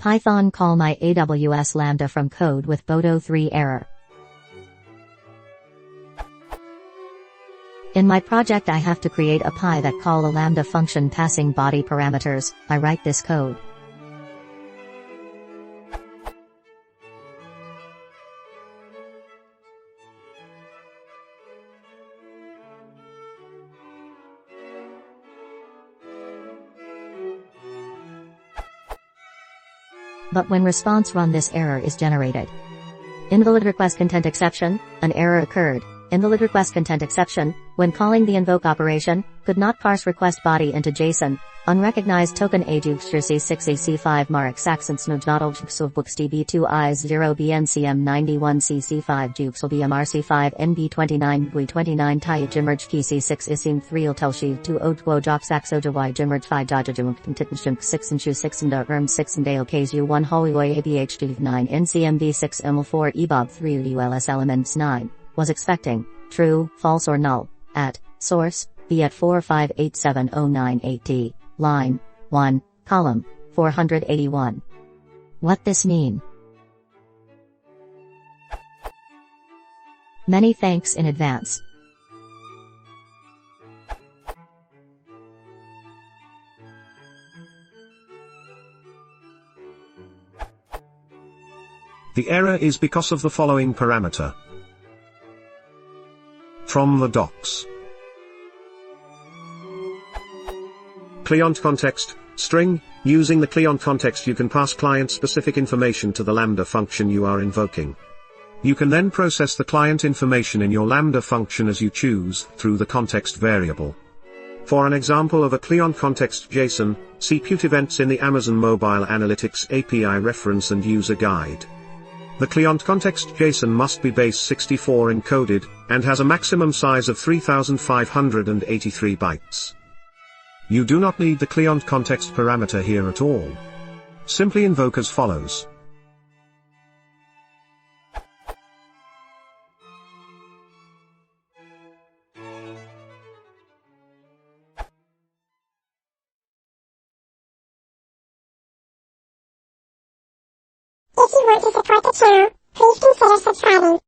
Python call my aws-lambda from code with boto3 error. In my project I have to create a py that call a lambda function passing body parameters. I write this code. But when response run, this error is generated. Invalid request content exception, an error occurred. Invalid request content exception, when calling the invoke operation, could not parse request body into JSON. Unrecognized token AJUX6AC5 Marek Saxon Snujnodoljuxovbooks DB2I0 BNCM91 CC5 JuxlbmRC5 NB29 GUI29 Taya Jimerge PC6 Isim 3 Telshi 2 Odgwo Joxaxojawai Jimerge 5 Dajajumuk Titnshunk 6 and Shu 6 and Erm 6 and Dale KSU 1 Hollywoy ABH 9 NCMB 6 ML4 EBOB 3 ULS Elements 9. Was expecting, true, false or null, at, source, B at 4587098D, line, 1, column, 481. What this mean? Many thanks in advance. The error is because of the following parameter. From the docs. Client context, string. Using the client context you can pass client-specific information to the lambda function you are invoking. You can then process the client information in your lambda function as you choose, through the context variable. For an example of a client context JSON, see Qt events in the Amazon Mobile Analytics API reference and user guide. The client context JSON must be base 64 encoded, and has a maximum size of 3583 bytes. You do not need the client context parameter here at all. Simply invoke as follows. If you want to support the channel, please consider subscribing.